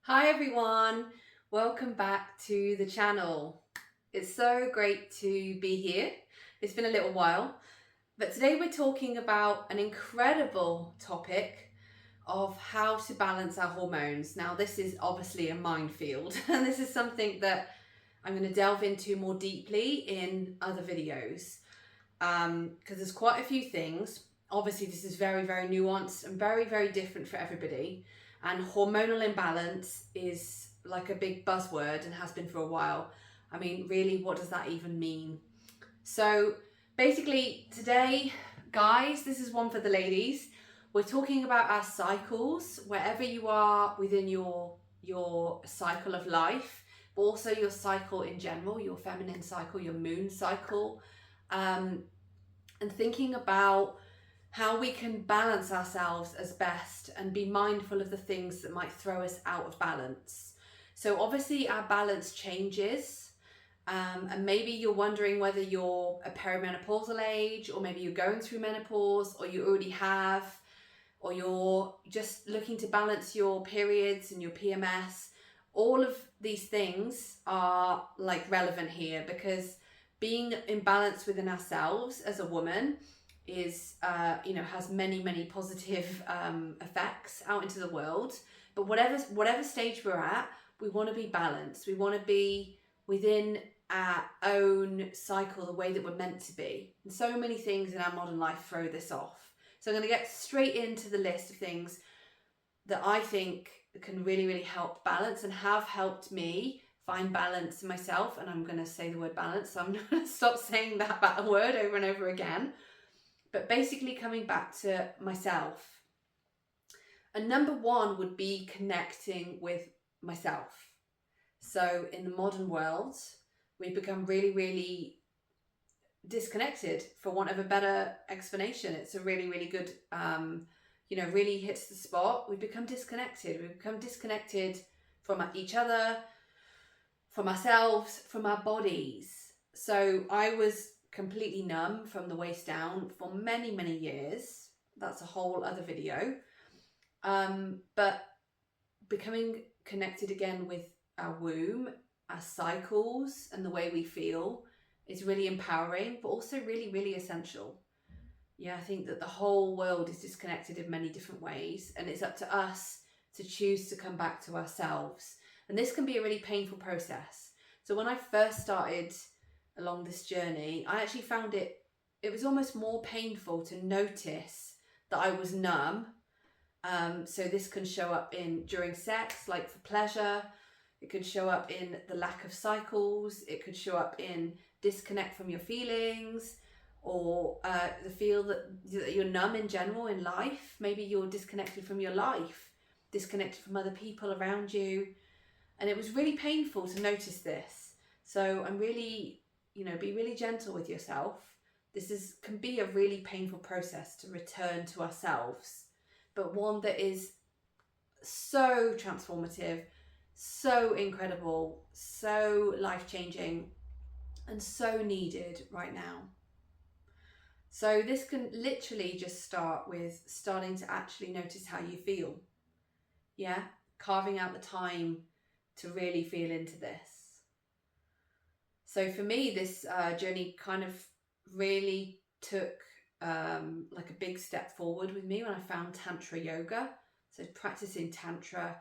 Hi everyone, welcome back to the channel. It's so great to be here. It's been a little while, but today we're talking about an incredible topic of how to balance our hormones. Now this is obviously a minefield and this is something that I'm going to delve into more deeply in other videos because there's quite a few things. Obviously this is very nuanced and very different for everybody, and hormonal imbalance is like a big buzzword and has been for a while. I mean, really, what does that even mean? So basically today, guys, this is one for the ladies. We're talking about our cycles, wherever you are within your cycle of life, but also your cycle in general, your feminine cycle, your moon cycle, and thinking about how we can balance ourselves as best and be mindful of the things that might throw us out of balance. So obviously our balance changes, and maybe you're wondering whether you're a perimenopausal age, or maybe you're going through menopause, or you already have, or you're just looking to balance your periods and your PMS. All of these things are like relevant here, because being in balance within ourselves as a woman is has many positive effects out into the world. But whatever stage we're at, we want to be balanced. We want to be within our own cycle, the way that we're meant to be. And so many things in our modern life throw this off. So I'm going to get straight into the list of things that I think can really help balance and have helped me find balance in myself. And I'm going to say the word balance, so I'm going to stop saying that word over and over again. But basically coming back to myself. And number one would be connecting with myself. So in the modern world, we've become really disconnected, for want of a better explanation. It's a really good, really hits the spot. We've become disconnected. We've become disconnected from each other, from ourselves, from our bodies. So I was completely numb from the waist down for many years. That's a whole other video. But becoming connected again with our womb, our cycles, and the way we feel is really empowering, but also really essential. Yeah, I think that the whole world is disconnected in many different ways, and it's up to us to choose to come back to ourselves. And this can be a really painful process. So when I first started along this journey, I actually found it was almost more painful to notice that I was numb. So this can show up during sex, like for pleasure. It could show up in the lack of cycles. It could show up in disconnect from your feelings, or the feel that you're numb in general in life. Maybe you're disconnected from your life, disconnected from other people around you. And it was really painful to notice this. So I'm really, be really gentle with yourself. This can be a really painful process to return to ourselves, but one that is so transformative, so incredible, so life-changing, and so needed right now. So this can literally just start with starting to actually notice how you feel. Yeah, carving out the time to really feel into this. So for me, this journey kind of really took like a big step forward with me when I found Tantra yoga. So practicing Tantra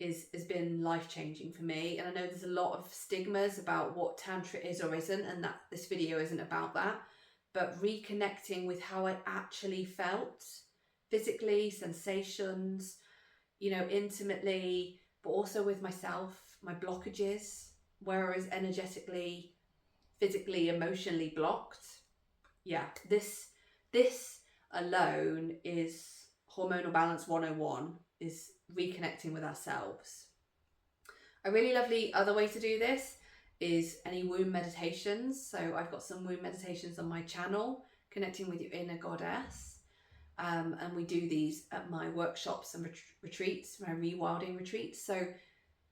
has been life-changing for me. And I know there's a lot of stigmas about what Tantra is or isn't, and that this video isn't about that. But reconnecting with how I actually felt physically, sensations, intimately, but also with myself, my blockages, where I was energetically, physically, emotionally blocked. Yeah, this alone is hormonal balance 101, is reconnecting with ourselves. A really lovely other way to do this is any womb meditations. So I've got some womb meditations on my channel, connecting with your inner goddess. And we do these at my workshops and retreats, my rewilding retreats. So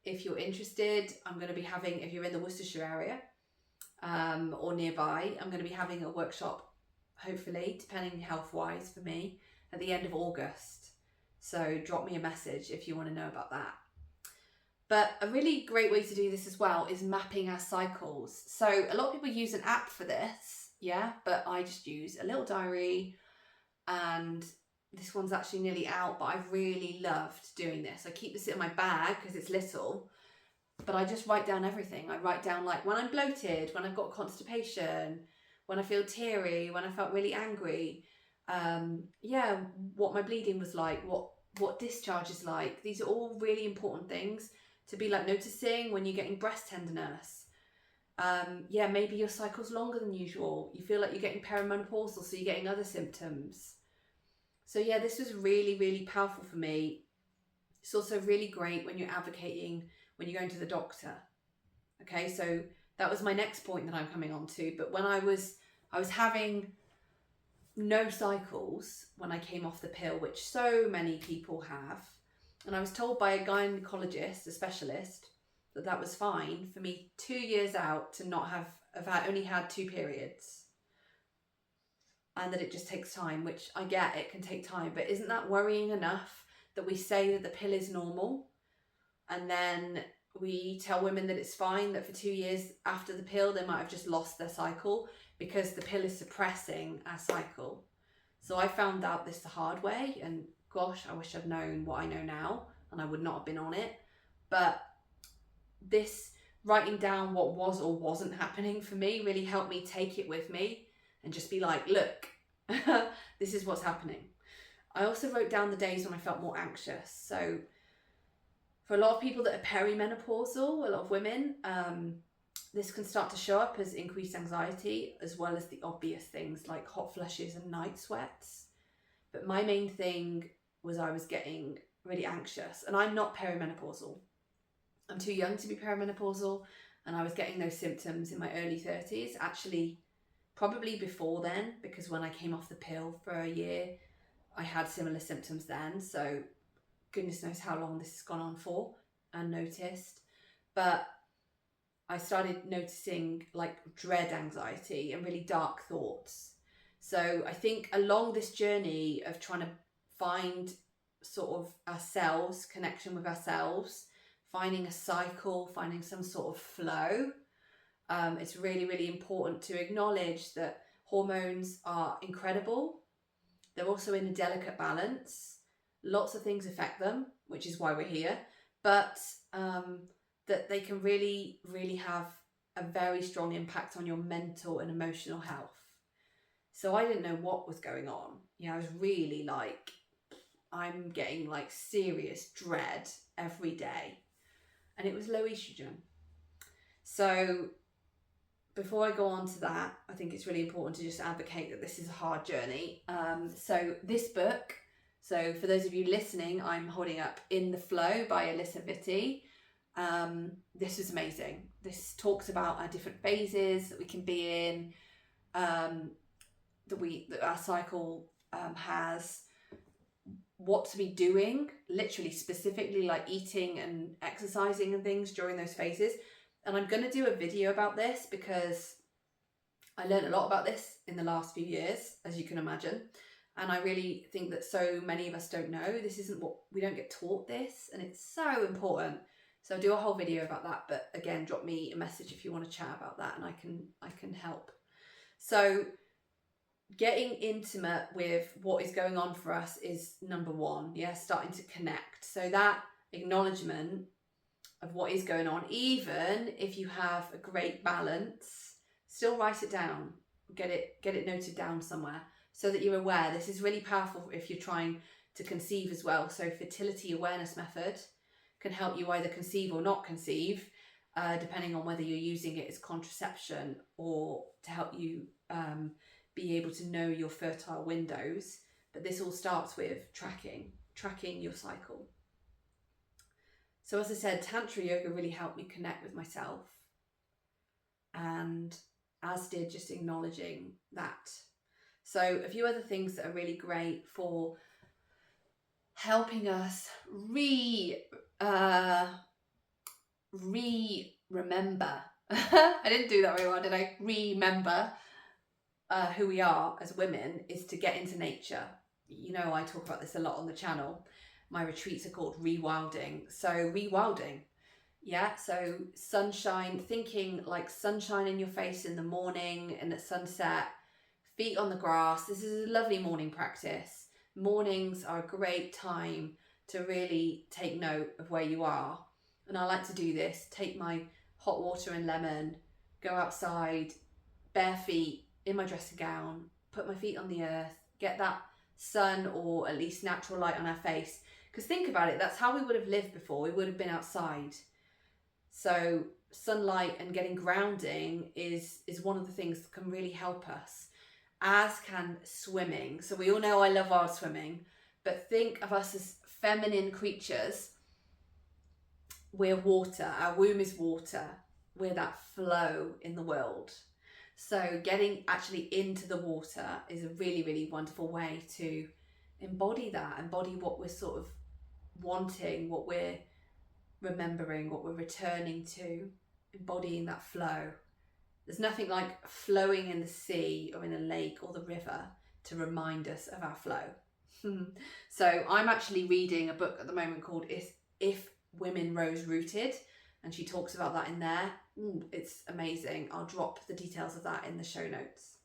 if you're interested, I'm going to be having, if you're in the Worcestershire area or nearby, I'm going to be having a workshop, hopefully, depending health-wise for me, at the end of August. So drop me a message if you want to know about that. But a really great way to do this as well is mapping our cycles. So a lot of people use an app for this, yeah, but I just use a little diary, and this one's actually nearly out, but I've really loved doing this. I keep this in my bag because it's little, but I just write down everything. I write down like when I'm bloated, when I've got constipation, when I feel teary, when I felt really angry, yeah, what my bleeding was like, what discharge is like. These are all really important things to be like noticing when you're getting breast tenderness. Yeah, maybe your cycle's longer than usual. You feel like you're getting perimenopausal, so you're getting other symptoms. So yeah, this was really, really powerful for me. It's also really great when you're advocating, when you're going to the doctor. Okay, so that was my next point that I'm coming on to. But when I was having no cycles when I came off the pill, which so many people have, and I was told by a gynecologist, a specialist, that that was fine for me 2 years out to not have, only had 2 periods, and that it just takes time, which I get, it can take time, but isn't that worrying enough that we say that the pill is normal, and then we tell women that it's fine, that for 2 years after the pill they might have just lost their cycle because the pill is suppressing our cycle. So I found out this the hard way, and gosh, I wish I'd known what I know now, and I would not have been on it. But this writing down what was or wasn't happening for me really helped me take it with me and just be like, look, this is what's happening. I also wrote down the days when I felt more anxious. So for a lot of people that are perimenopausal, a lot of women, this can start to show up as increased anxiety, as well as the obvious things like hot flushes and night sweats. But my main thing was I was getting really anxious, and I'm not perimenopausal. I'm too young to be perimenopausal, and I was getting those symptoms in my early 30s, actually probably before then, because when I came off the pill for a year, I had similar symptoms then. So goodness knows how long this has gone on for unnoticed. But I started noticing like dread anxiety and really dark thoughts. So I think along this journey of trying to find sort of ourselves, connection with ourselves, finding a cycle, finding some sort of flow, it's really, really important to acknowledge that hormones are incredible. They're also in a delicate balance. Lots of things affect them, which is why we're here, but that they can really, really have a very strong impact on your mental and emotional health. So I didn't know what was going on. You know, I was really like, I'm getting like serious dread every day. And it was low estrogen. So before I go on to that, I think it's really important to just advocate that this is a hard journey. So this book, so for those of you listening, I'm holding up In the Flow by Alyssa Vitti. This is amazing. This talks about our different phases that we can be in, that our cycle has, what to be doing, literally specifically like eating and exercising and things during those phases. And I'm going to do a video about this because I learned a lot about this in the last few years, as you can imagine. And I really think that so many of us don't know. This isn't what, we don't get taught this, and it's so important. So I'll do a whole video about that. But again, drop me a message if you want to chat about that, and I can help. So getting intimate with what is going on for us is number one. Yeah, starting to connect. So that acknowledgement of what is going on, even if you have a great balance, still write it down. Get it noted down somewhere so that you're aware. This is really powerful if you're trying to conceive as well. So fertility awareness method can help you either conceive or not conceive, depending on whether you're using it as contraception or to help you be able to know your fertile windows. But this all starts with tracking your cycle. So as I said, Tantra yoga really helped me connect with myself, and as did just acknowledging that. So a few other things that are really great for helping us remember. I didn't do that very well, did I? Remember who we are as women is to get into nature. You know, I talk about this a lot on the channel. My retreats are called rewilding. So rewilding, Yeah, so sunshine, thinking like sunshine in your face in the morning and at sunset, feet on the grass. This is a lovely morning practice. Mornings are a great time to really take note of where you are. And I like to do this, take my hot water and lemon, go outside, bare feet in my dressing gown, put my feet on the earth, get that sun or at least natural light on our face. Because think about it, that's how we would have lived before. We would have been outside. So sunlight and getting grounding is one of the things that can really help us, as can swimming. So we all know I love our swimming, but think of us as feminine creatures. We're water, our womb is water, we're that flow in the world. So getting actually into the water is a really, really wonderful way to embody that, embody what we're sort of wanting, what we're remembering, what we're returning to, embodying that flow. There's nothing like flowing in the sea or in a lake or the river to remind us of our flow. So I'm actually reading a book at the moment called If Women Rose Rooted, and she talks about that in there. It's amazing. I'll drop the details of that in the show notes.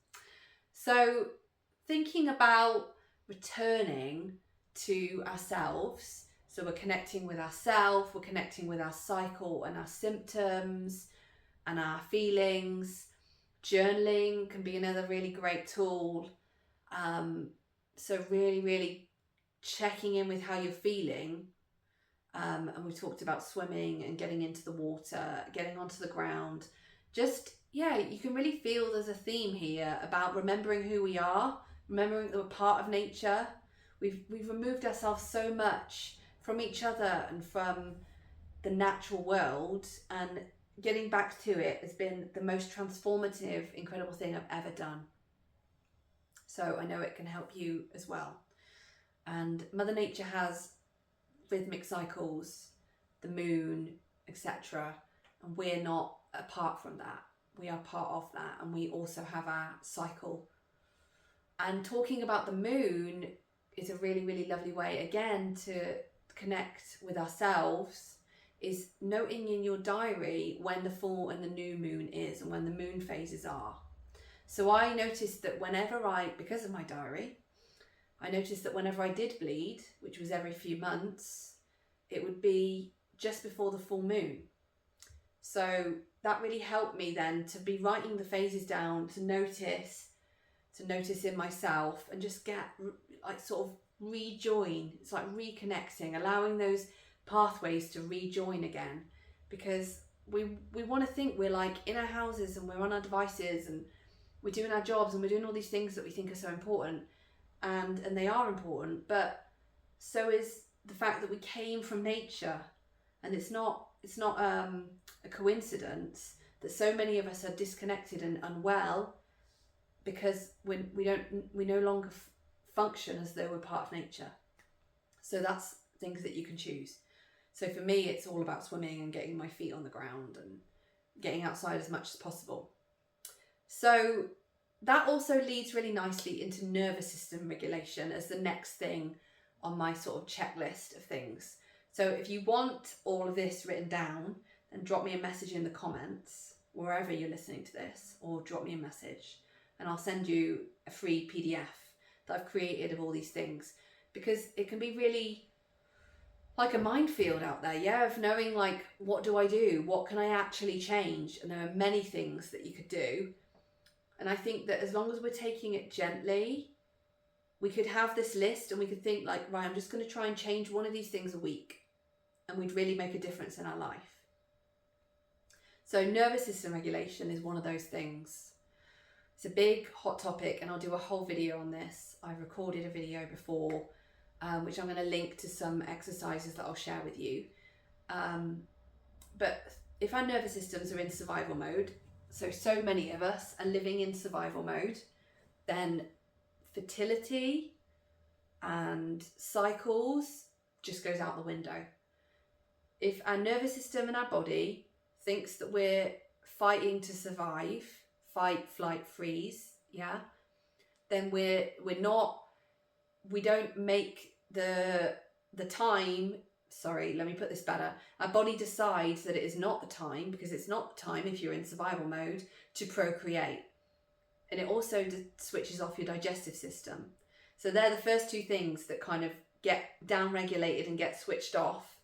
So thinking about returning to ourselves, so we're connecting with ourselves, we're connecting with our cycle and our symptoms and our feelings. Journaling can be another really great tool. So really, really checking in with how you're feeling. And we've talked about swimming and getting into the water, getting onto the ground. Just, yeah, you can really feel there's a theme here about remembering who we are, remembering that we're part of nature. We've removed ourselves so much from each other and from the natural world, and getting back to it has been the most transformative, incredible thing I've ever done. So I know it can help you as well. And Mother Nature has rhythmic cycles, the moon, etc. And we're not apart from that. We are part of that, and we also have our cycle. And talking about the moon is a really, really lovely way, again, to connect with ourselves, is noting in your diary when the full and the new moon is and when the moon phases are. So I noticed that because of my diary, I noticed that whenever I did bleed, which was every few months, it would be just before the full moon. So that really helped me then to be writing the phases down, to notice in myself, and just get like sort of rejoin. It's like reconnecting, allowing those pathways to rejoin again, because we want to think we're like in our houses and we're on our devices and we're doing our jobs and we're doing all these things that we think are so important, and they are important, but so is the fact that we came from nature. And it's not a coincidence that so many of us are disconnected and unwell, because we no longer function as though we're part of nature. So that's things that you can choose. So for me, it's all about swimming and getting my feet on the ground and getting outside as much as possible. So that also leads really nicely into nervous system regulation as the next thing on my sort of checklist of things. So if you want all of this written down, then drop me a message in the comments, wherever you're listening to this, or drop me a message and I'll send you a free PDF that I've created of all these things, because it can be really like a minefield out there, yeah, of knowing like, what do I do? What can I actually change? And there are many things that you could do. And I think that as long as we're taking it gently, we could have this list and we could think like, right, I'm just going to try and change one of these things a week, and we'd really make a difference in our life. So nervous system regulation is one of those things. It's a big hot topic, and I'll do a whole video on this. I've recorded a video before, which I'm going to link to some exercises that I'll share with you. But if our nervous systems are in survival mode, so many of us are living in survival mode, then fertility and cycles just goes out the window. If our nervous system and our body thinks that we're fighting to survive, fight, flight, freeze, yeah, then we don't make the time sorry, let me put this better. Our body decides that it is not the time, because it's not the time if you're in survival mode, to procreate. And it also switches off your digestive system. So they're the first two things that kind of get down-regulated and get switched off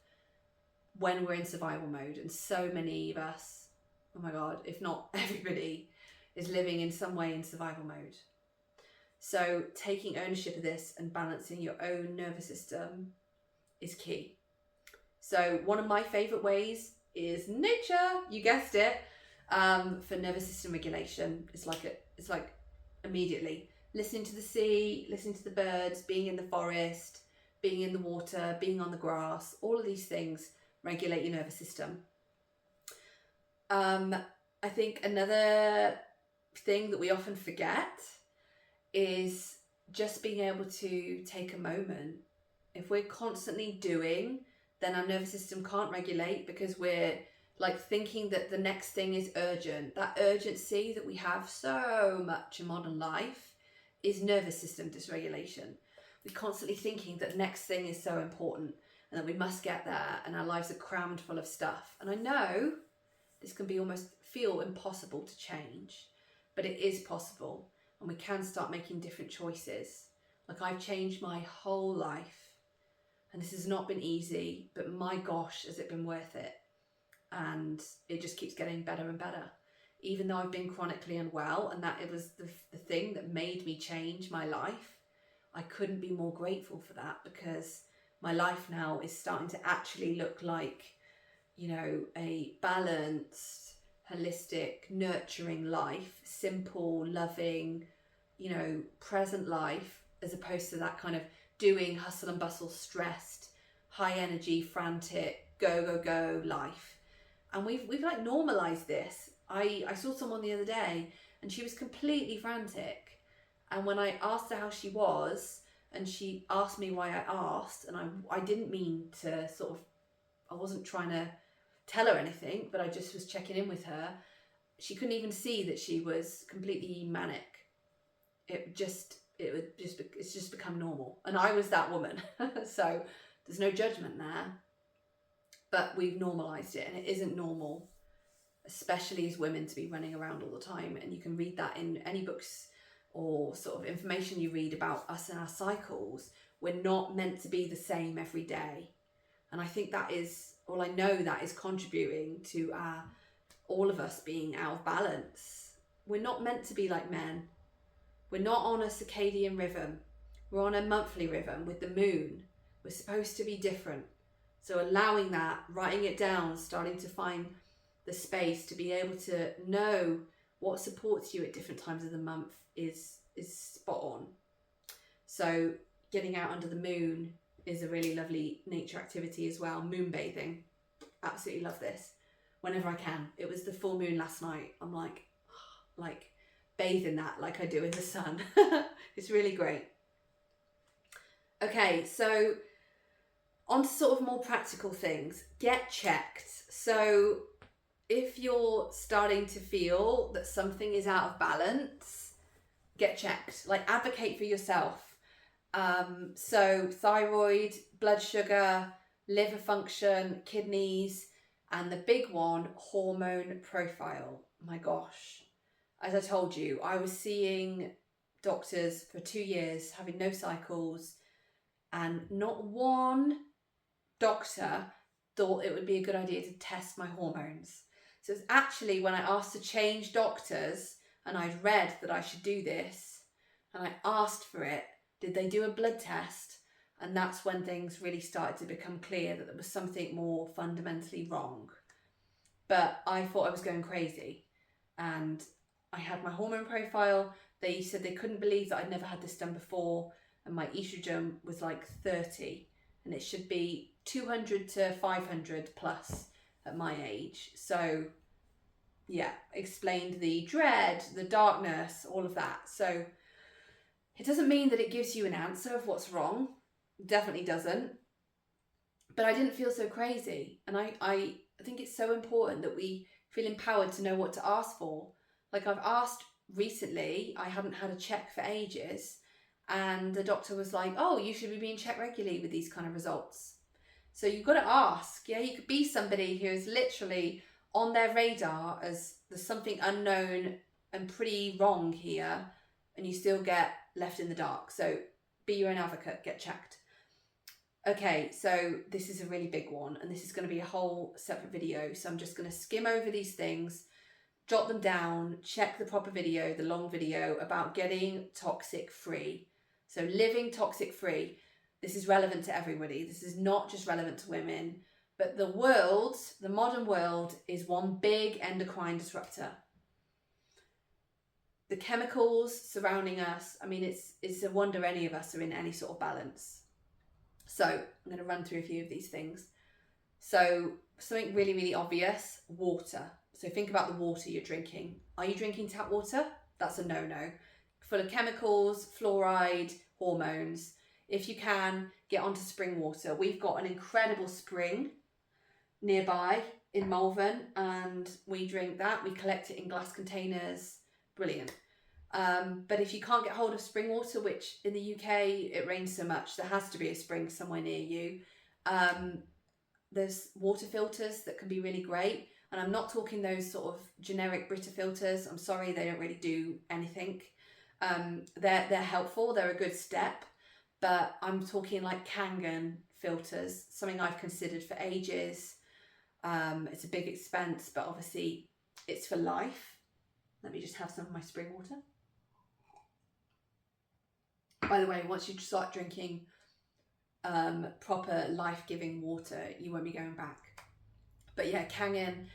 when we're in survival mode. And so many of us, oh my God, if not everybody, is living in some way in survival mode. So taking ownership of this and balancing your own nervous system is key. So one of my favorite ways is nature, you guessed it, for nervous system regulation. It's like immediately listening to the sea, listening to the birds, being in the forest, being in the water, being on the grass. All of these things regulate your nervous system. I think another thing that we often forget is just being able to take a moment. If we're constantly doing, then our nervous system can't regulate, because we're like thinking that the next thing is urgent. That urgency that we have so much in modern life is nervous system dysregulation. We're constantly thinking that the next thing is so important and that we must get there, and our lives are crammed full of stuff. And I know this can be almost feel impossible to change, but it is possible, and we can start making different choices. Like, I've changed my whole life, and this has not been easy, but my gosh, has it been worth it. And it just keeps getting better and better. Even though I've been chronically unwell, and that it was the thing that made me change my life, I couldn't be more grateful for that, because my life now is starting to actually look like, you know, a balanced, holistic, nurturing life, simple, loving, you know, present life, as opposed to that kind of doing, hustle and bustle, stressed, high energy, frantic, go life. And we've like normalised this. I saw someone the other day, and she was completely frantic. And when I asked her how she was, and she asked me why I asked, and I didn't mean to sort of, I wasn't trying to tell her anything, but I just was checking in with her. She couldn't even see that she was completely manic. It's just become normal. And I was that woman. So there's no judgment there. But we've normalised it, and it isn't normal, especially as women, to be running around all the time. And you can read that in any books or sort of information you read about us and our cycles. We're not meant to be the same every day. And I think that is, well, I know that is contributing to all of us being out of balance. We're not meant to be like men. We're not on a circadian rhythm. We're on a monthly rhythm with the moon. We're supposed to be different. So allowing that, writing it down, starting to find the space to be able to know what supports you at different times of the month is spot on. So getting out under the moon is a really lovely nature activity as well. Moon bathing. Absolutely love this. Whenever I can. It was the full moon last night. I'm like bathe in that like I do in the sun. It's really great. Okay, so on to sort of more practical things. Get checked. So if you're starting to feel that something is out of balance, get checked. Like, advocate for yourself. So thyroid, blood sugar, liver function, kidneys, and the big one, hormone profile. My gosh. As I told you, I was seeing doctors for 2 years, having no cycles, and not one doctor thought it would be a good idea to test my hormones. So it's actually when I asked to change doctors, and I'd read that I should do this, and I asked for it, did they do a blood test? And that's when things really started to become clear that there was something more fundamentally wrong. But I thought I was going crazy, and I had my hormone profile. They said they couldn't believe that I'd never had this done before, and my estrogen was like 30, and it should be 200 to 500 plus at my age. So yeah, explained the dread, the darkness, all of that. So it doesn't mean that it gives you an answer of what's wrong. It definitely doesn't. But I didn't feel so crazy. And I think it's so important that we feel empowered to know what to ask for. Like, I've asked recently, I hadn't had a check for ages, and the doctor was like, oh, you should be being checked regularly with these kind of results. So you've got to ask. Yeah, you could be somebody who is literally on their radar as there's something unknown and pretty wrong here, and you still get left in the dark. So be your own advocate, get checked. Okay, so this is a really big one, and this is going to be a whole separate video. So I'm just going to skim over these things, jot them down, check the proper video, the long video about getting toxic free. So living toxic free. This is relevant to everybody. This is not just relevant to women, but the world, the modern world, is one big endocrine disruptor. The chemicals surrounding us, I mean, it's a wonder any of us are in any sort of balance. So I'm going to run through a few of these things. So something really, really obvious, water. So think about the water you're drinking. Are you drinking tap water? That's a no-no. Full of chemicals, fluoride, hormones. If you can, get onto spring water. We've got an incredible spring nearby in Malvern, and we drink that. We collect it in glass containers. Brilliant. But if you can't get hold of spring water, which in the UK it rains so much, there has to be a spring somewhere near you. There's water filters that can be really great, and I'm not talking those sort of generic Brita filters. I'm sorry, they don't really do anything. They're helpful, they're a good step, but I'm talking like Kangen filters, something I've considered for ages. It's a big expense, but obviously it's for life. Let me just have some of my spring water. By the way, once you start drinking proper life-giving water, you won't be going back. But yeah, Kangen,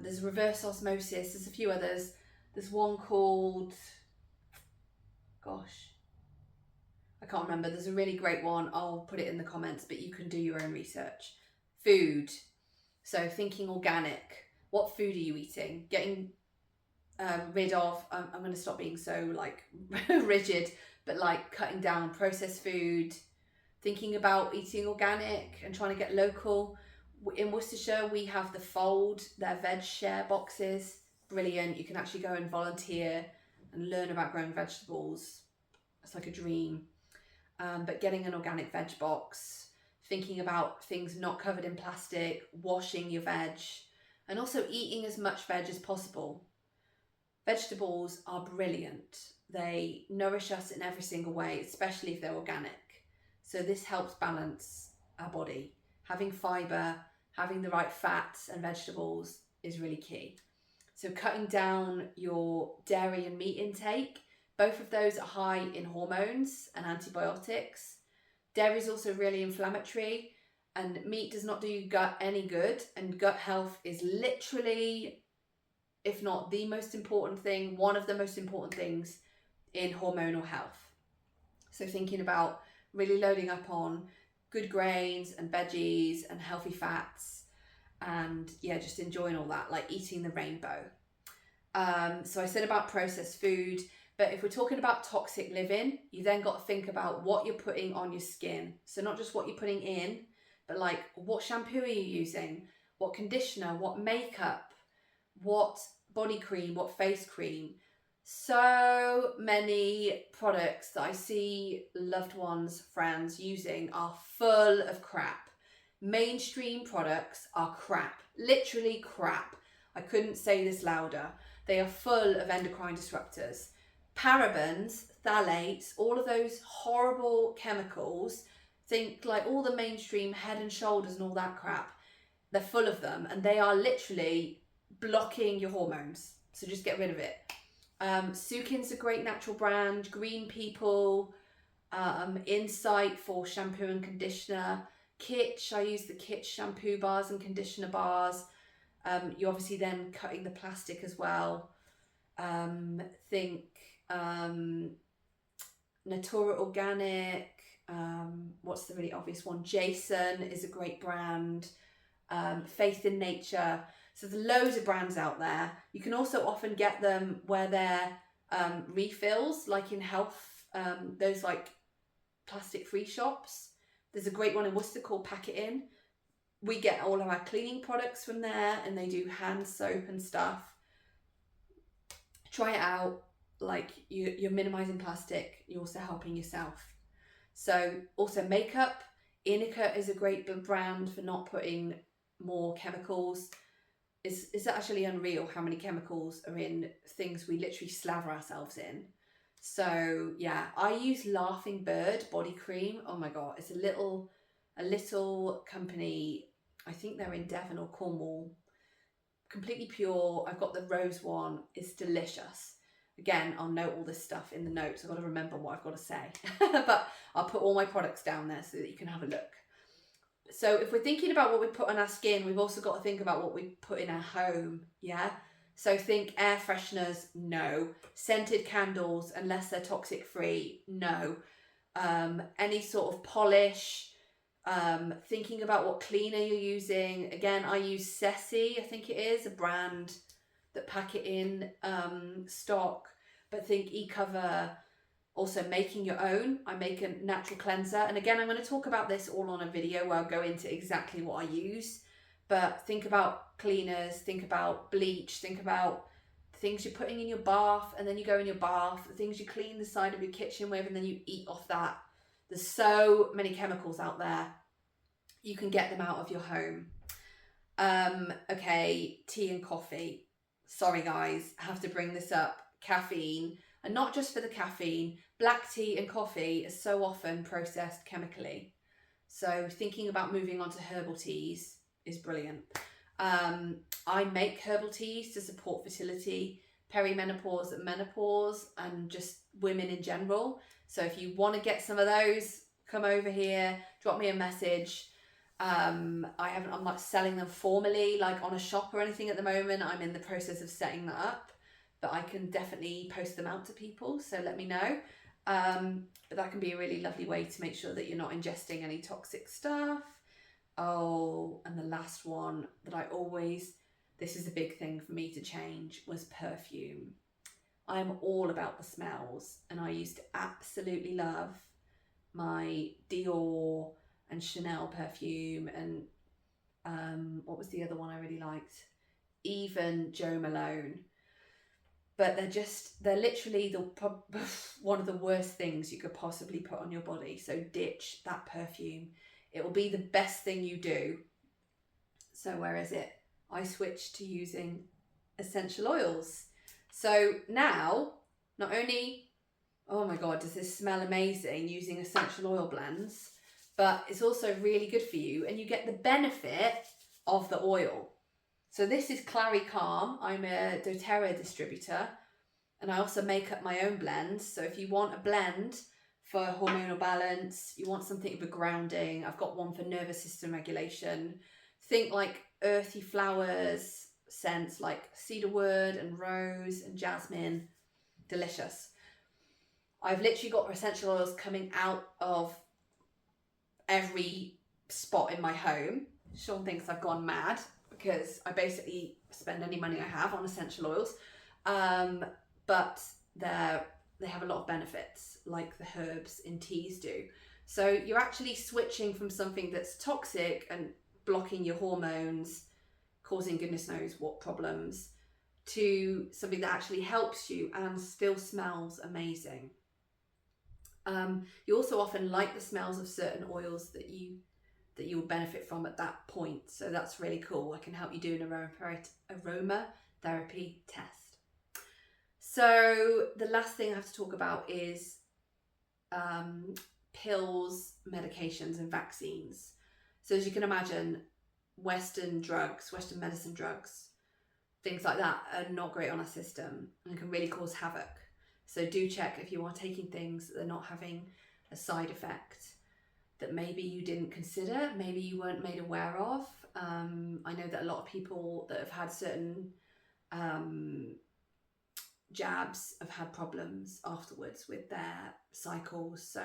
there's reverse osmosis, there's a few others. There's one called, gosh, I can't remember. There's a really great one. I'll put it in the comments, but you can do your own research. Food. So thinking organic. What food are you eating? Getting rid of, I'm going to stop being so like rigid, but like cutting down processed food, thinking about eating organic and trying to get local. In Worcestershire, we have the Fold, their veg share boxes. Brilliant. You can actually go and volunteer and learn about growing vegetables. It's like a dream. But getting an organic veg box, thinking about things not covered in plastic, washing your veg, and also eating as much veg as possible. Vegetables are brilliant. They nourish us in every single way, especially if they're organic. So this helps balance our body. Having fibre, having the right fats and vegetables is really key. So cutting down your dairy and meat intake, both of those are high in hormones and antibiotics. Dairy is also really inflammatory, and meat does not do your gut any good, and gut health is literally, if not the most important thing, one of the most important things in hormonal health. So thinking about really loading up on good grains and veggies and healthy fats, and yeah, just enjoying all that, like eating the rainbow. So I said about processed food, but if we're talking about toxic living, you then got to think about what you're putting on your skin. So not just what you're putting in, but like what shampoo are you using, what conditioner, what makeup, what body cream, what face cream. So many products that I see loved ones, friends using are full of crap. Mainstream products are crap, literally crap. I couldn't say this louder. They are full of endocrine disruptors. Parabens, phthalates, all of those horrible chemicals. Think like all the mainstream Head and Shoulders and all that crap. They're full of them, and they are literally blocking your hormones. So just get rid of it. Sukin's a great natural brand. Green People, Insight for shampoo and conditioner. Kitsch, I use the Kitsch shampoo bars and conditioner bars. You're obviously then cutting the plastic as well. Think Natura Organic. What's the really obvious one? Jason is a great brand. Faith in Nature. So there's loads of brands out there. You can also often get them where they're refills, like in health, those like plastic free shops. There's a great one in Worcester called Pack It In. We get all of our cleaning products from there, and they do hand soap and stuff. Try it out. Like you're minimizing plastic, you're also helping yourself. So also makeup, Inica is a great brand for not putting more chemicals. It's actually unreal how many chemicals are in things we literally slather ourselves in. So yeah, I use Laughing Bird body cream. Oh my god, it's a little company. I think they're in Devon or Cornwall. Completely pure. I've got the rose one. It's delicious. Again, I'll note all this stuff in the notes. I've got to remember what I've got to say. But I'll put all my products down there so that you can have a look. So if we're thinking about what we put on our skin, we've also got to think about what we put in our home, yeah? So think air fresheners, no. Scented candles, unless they're toxic free, no. Any sort of polish, thinking about what cleaner you're using. Again, I use Ceci, I think it is, a brand that pack it in stock. But think e-cover. Also making your own. I make a natural cleanser. And again, I'm going to talk about this all on a video where I'll go into exactly what I use. But think about cleaners, think about bleach, think about things you're putting in your bath, and then you go in your bath, the things you clean the side of your kitchen with, and then you eat off that. There's so many chemicals out there. You can get them out of your home. Okay, tea and coffee. Sorry guys, I have to bring this up. Caffeine. And not just for the caffeine, black tea and coffee are so often processed chemically. So thinking about moving on to herbal teas is brilliant. I make herbal teas to support fertility, perimenopause and menopause, and just women in general. So if you want to get some of those, come over here, drop me a message. I'm not selling them formally, like on a shop or anything at the moment. I'm in the process of setting that up. But I can definitely post them out to people, so let me know. But that can be a really lovely way to make sure that you're not ingesting any toxic stuff. Oh, and the last one that this is a big thing for me to change, was perfume. I'm all about the smells, and I used to absolutely love my Dior and Chanel perfume, and what was the other one I really liked? Even Jo Malone. But they're literally one of the worst things you could possibly put on your body. So ditch that perfume. It will be the best thing you do. So where is it? I switched to using essential oils. So now, not only, oh my God, does this smell amazing using essential oil blends, but it's also really good for you, and you get the benefit of the oil. So this is Clary Calm. I'm a doTERRA distributor, and I also make up my own blends. So if you want a blend for hormonal balance, you want something for grounding, I've got one for nervous system regulation. Think like earthy flowers, scents like cedarwood and rose and jasmine. Delicious. I've literally got essential oils coming out of every spot in my home. Sean thinks I've gone mad, because I basically spend any money I have on essential oils, but they have a lot of benefits, like the herbs in teas do. So you're actually switching from something that's toxic and blocking your hormones, causing goodness knows what problems, to something that actually helps you and still smells amazing. You also often like the smells of certain oils that you'll benefit from at that point. So that's really cool. I can help you do an aroma therapy test. So the last thing I have to talk about is pills, medications and vaccines. So as you can imagine, Western medicine drugs, things like that are not great on our system and can really cause havoc. So do check if you are taking things that are not having a side effect that maybe you didn't consider, maybe you weren't made aware of. I know that a lot of people that have had certain jabs have had problems afterwards with their cycles. So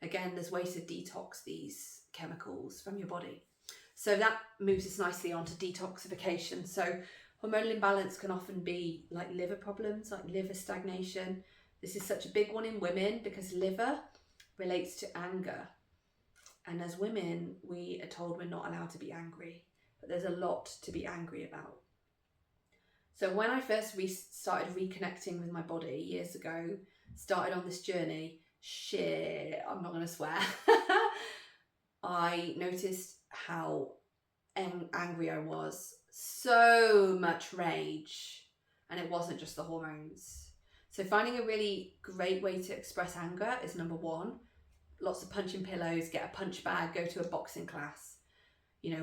again, there's ways to detox these chemicals from your body. So that moves us nicely on to detoxification. So hormonal imbalance can often be like liver problems, like liver stagnation. This is such a big one in women because liver relates to anger. And as women, we are told we're not allowed to be angry, but there's a lot to be angry about. So when I first started reconnecting with my body years ago, started on this journey, I'm not going to swear, I noticed how angry I was. So much rage. And it wasn't just the hormones. So finding a really great way to express anger is number one. Lots of punching pillows, get a punch bag, go to a boxing class,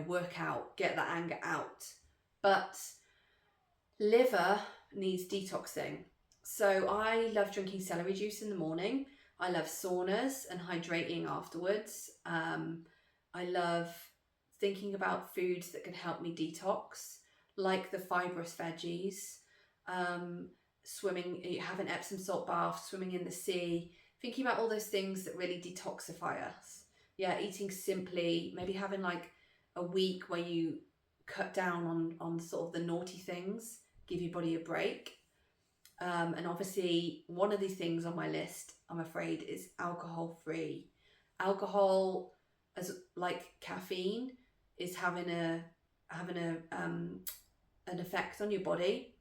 work out, get that anger out. But liver needs detoxing. So I love drinking celery juice in the morning. I love saunas and hydrating afterwards. I love thinking about foods that can help me detox, like the fibrous veggies, swimming, having Epsom salt baths, swimming in the sea, thinking about all those things that really detoxify us. Yeah, eating simply, maybe having like a week where you cut down on sort of the naughty things, give your body a break. And obviously one of these things on my list, I'm afraid, is alcohol free. Alcohol, as like caffeine, is having an effect on your body.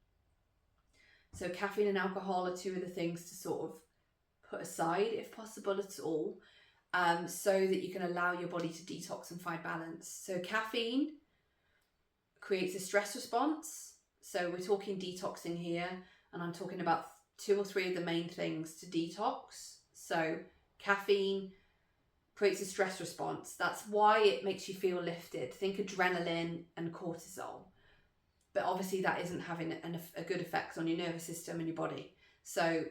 So caffeine and alcohol are two of the things to sort of put aside, if possible at all, so that you can allow your body to detox and find balance. So caffeine creates a stress response. So we're talking detoxing here, and I'm talking about 2 or 3 of the main things to detox. So caffeine creates a stress response. That's why it makes you feel lifted. Think adrenaline and cortisol. But obviously that isn't having a good effect on your nervous system and your body. So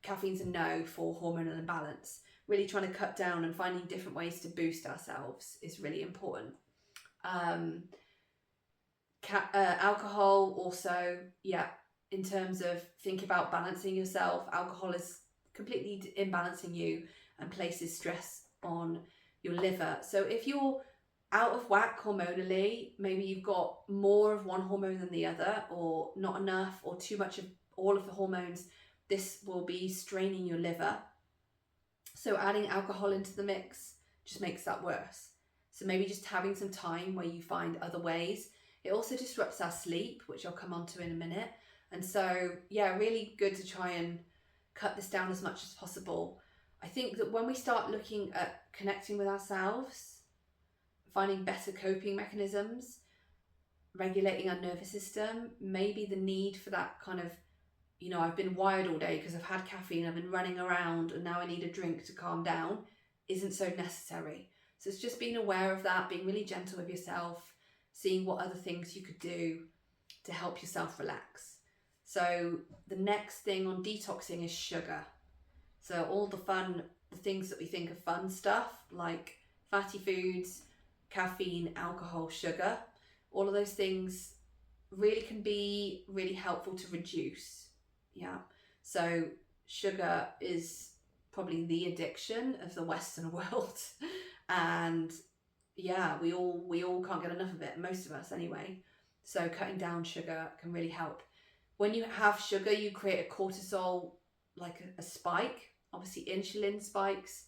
caffeine's a no for hormonal imbalance. Really trying to cut down and finding different ways to boost ourselves is really important. Alcohol also, in terms of think about balancing yourself, alcohol is completely imbalancing you and places stress on your liver. So if you're out of whack hormonally, maybe you've got more of one hormone than the other, or not enough, or too much of all of the hormones, this will be straining your liver. So adding alcohol into the mix just makes that worse. So maybe just having some time where you find other ways. It also disrupts our sleep, which I'll come on to in a minute. And so, really good to try and cut this down as much as possible. I think that when we start looking at connecting with ourselves, finding better coping mechanisms, regulating our nervous system, maybe the need for that kind of, I've been wired all day because I've had caffeine, I've been running around, and now I need a drink to calm down, isn't so necessary. So it's just being aware of that, being really gentle with yourself, seeing what other things you could do to help yourself relax. So the next thing on detoxing is sugar. So all the things that we think of fun stuff, like fatty foods, caffeine, alcohol, sugar, all of those things really can be really helpful to reduce. So sugar is probably the addiction of the Western world. And we all can't get enough of it, most of us anyway. So cutting down sugar can really help. When you have sugar, you create a cortisol, like a spike. Obviously insulin spikes,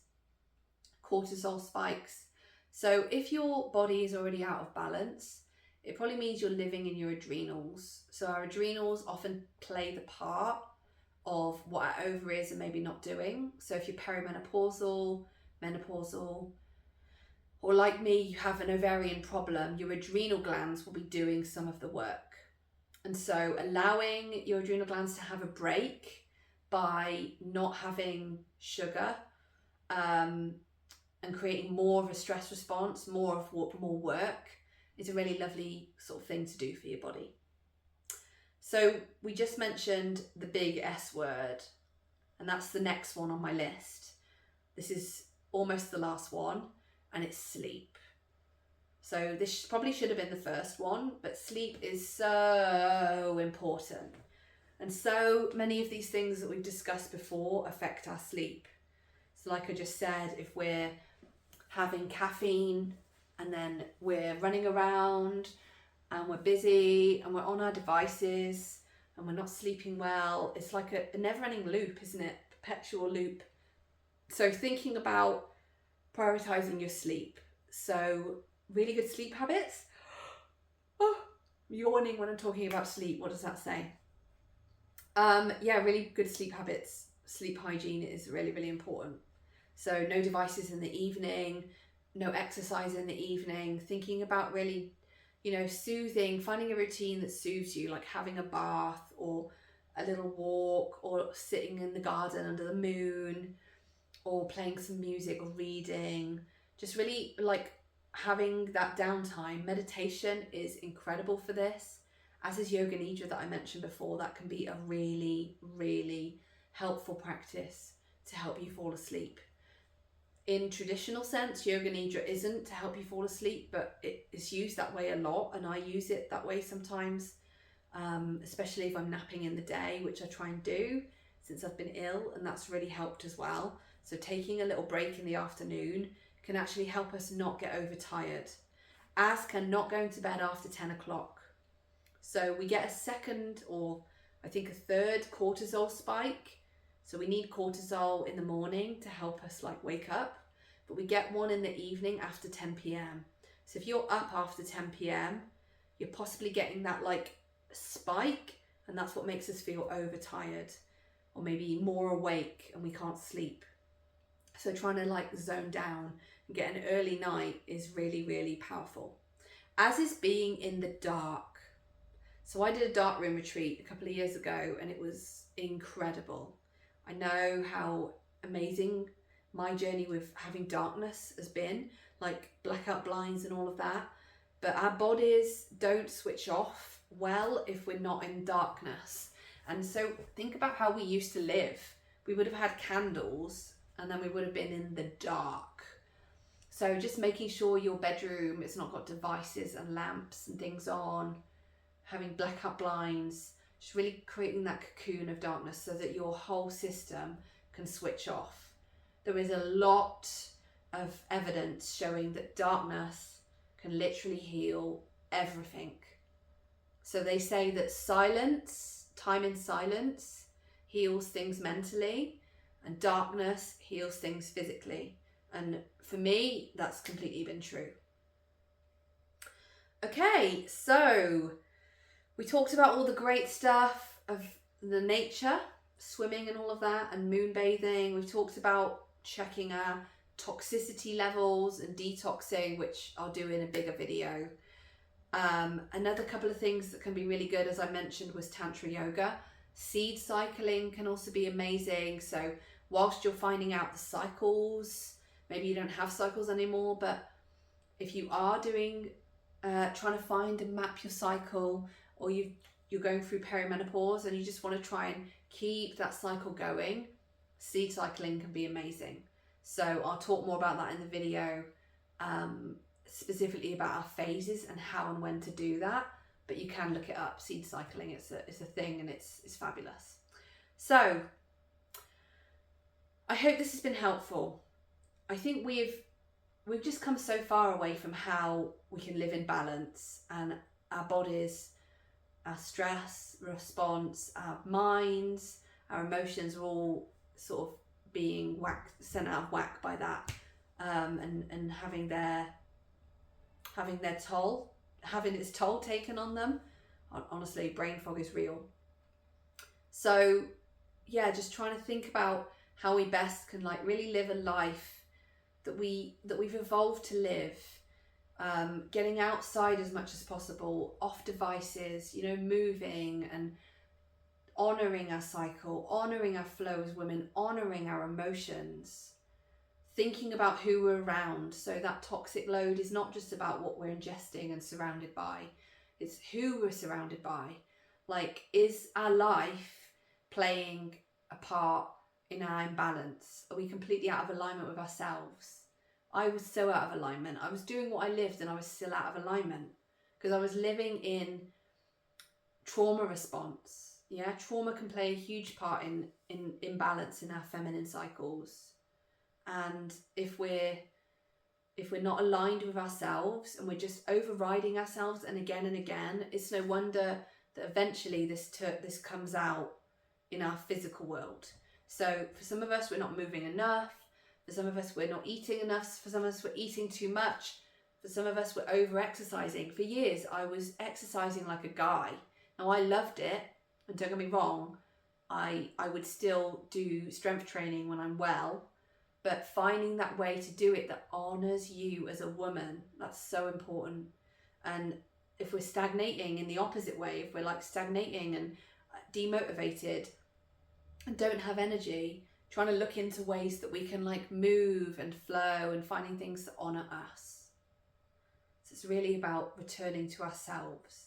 cortisol spikes. So if your body is already out of balance, it probably means you're living in your adrenals. So our adrenals often play the part of what our ovaries are maybe not doing. So if you're perimenopausal, menopausal, or like me, you have an ovarian problem, your adrenal glands will be doing some of the work. And so allowing your adrenal glands to have a break by not having sugar, and creating more of a stress response, more work, is a really lovely sort of thing to do for your body. So we just mentioned the big S word, and that's the next one on my list. This is almost the last one, and it's sleep. So this probably should have been the first one, but sleep is so important. And so many of these things that we've discussed before affect our sleep. So like I just said, if we're having caffeine and then we're running around and we're busy and we're on our devices and we're not sleeping well, it's like a never-ending loop, isn't it? Perpetual loop. So thinking about prioritizing your sleep. So really good sleep habits. Oh, yawning when I'm talking about sleep. What does that say? Really good sleep habits. Sleep hygiene is really, really important. So no devices in the evening, no exercise in the evening, thinking about really, soothing, finding a routine that soothes you, like having a bath or a little walk or sitting in the garden under the moon or playing some music or reading, just really like having that downtime. Meditation is incredible for this, as is yoga nidra that I mentioned before. That can be a really, really helpful practice to help you fall asleep. In traditional sense, yoga nidra isn't to help you fall asleep, but it is used that way a lot, and I use it that way sometimes, especially if I'm napping in the day, which I try and do since I've been ill, and that's really helped as well. So taking a little break in the afternoon can actually help us not get overtired, as can not going to bed after 10 o'clock. So we get a second, or I think a third cortisol spike. So we need cortisol in the morning to help us like wake up, but we get one in the evening after 10 p.m. So if you're up after 10 p.m, you're possibly getting that like spike, and that's what makes us feel overtired or maybe more awake and we can't sleep. So trying to like zone down and get an early night is really, really powerful. As is being in the dark. So I did a dark room retreat a couple of years ago and it was incredible. I know how amazing my journey with having darkness has been, like blackout blinds and all of that. But our bodies don't switch off well if we're not in darkness. And so think about how we used to live. We would have had candles and then we would have been in the dark. So just making sure your bedroom has not got devices and lamps and things on, having blackout blinds, just really creating that cocoon of darkness so that your whole system can switch off. There is a lot of evidence showing that darkness can literally heal everything. So they say that silence, time in silence, heals things mentally, and darkness heals things physically. And for me, that's completely been true. Okay, so we talked about all the great stuff of the nature, swimming and all of that, and moon bathing. We've talked about checking our toxicity levels and detoxing, which I'll do in a bigger video. Another couple of things that can be really good, as I mentioned, was Tantra yoga. Seed cycling can also be amazing. So whilst you're finding out the cycles, maybe you don't have cycles anymore, but if you are doing, trying to find and map your cycle, or you're going through perimenopause and you just want to try and keep that cycle going, seed cycling can be amazing. So I'll talk more about that in the video, specifically about our phases and how and when to do that, but you can look it up. Seed cycling, it's a thing, and it's fabulous. So I hope this has been helpful. I think we've just come so far away from how we can live in balance, and our bodies, our stress response, our minds, our emotions are all sort of being sent out of whack by that, and having its toll taken on them. Honestly, brain fog is real. So yeah, just trying to think about how we best can like really live a life that we've evolved to live, getting outside as much as possible, off devices, moving and honouring our cycle, honouring our flow as women, honouring our emotions, thinking about who we're around. So that toxic load is not just about what we're ingesting and surrounded by, it's who we're surrounded by. Like, is our life playing a part in our imbalance? Are we completely out of alignment with ourselves? I was so out of alignment. I was doing what I lived and I was still out of alignment because I was living in trauma response. Yeah, trauma can play a huge part in imbalance in our feminine cycles. And if we're not aligned with ourselves and we're just overriding ourselves and again, it's no wonder that eventually this comes out in our physical world. So for some of us, we're not moving enough. For some of us, we're not eating enough. For some of us, we're eating too much. For some of us, we're over-exercising. For years, I was exercising like a guy. Now, I loved it, and don't get me wrong, I would still do strength training when I'm well, but finding that way to do it that honors you as a woman, that's so important. And if we're stagnating in the opposite way, if we're like stagnating and demotivated and don't have energy, trying to look into ways that we can like move and flow and finding things that honor us. So it's really about returning to ourselves.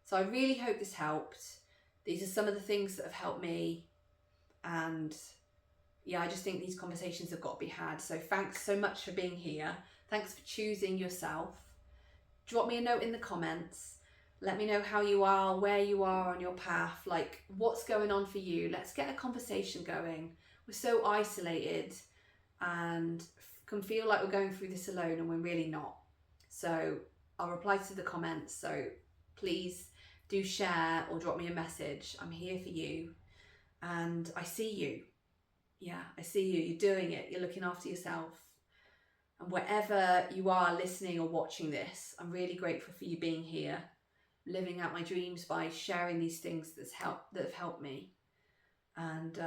So I really hope this helped. These are some of the things that have helped me. And yeah, I just think these conversations have got to be had. So thanks so much for being here. Thanks for choosing yourself. Drop me a note in the comments. Let me know how you are, where you are on your path, like what's going on for you. Let's get a conversation going. We're so isolated and can feel like we're going through this alone, and we're really not. So I'll reply to the comments. So please do share or drop me a message. I'm here for you and I see you. Yeah, I see you. You're doing it. You're looking after yourself. And wherever you are listening or watching this, I'm really grateful for you being here, living out my dreams by sharing these things that have helped me. And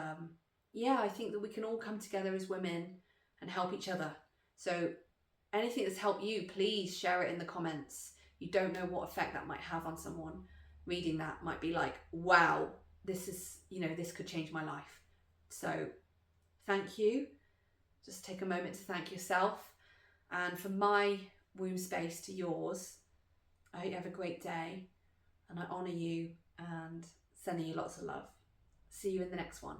yeah, I think that we can all come together as women and help each other. So anything that's helped you, please share it in the comments. You don't know what effect that might have on someone. Reading that might be like, wow, this is, this could change my life. So thank you. Just take a moment to thank yourself. And from my womb space to yours, I hope you have a great day, and I honour you and sending you lots of love. See you in the next one.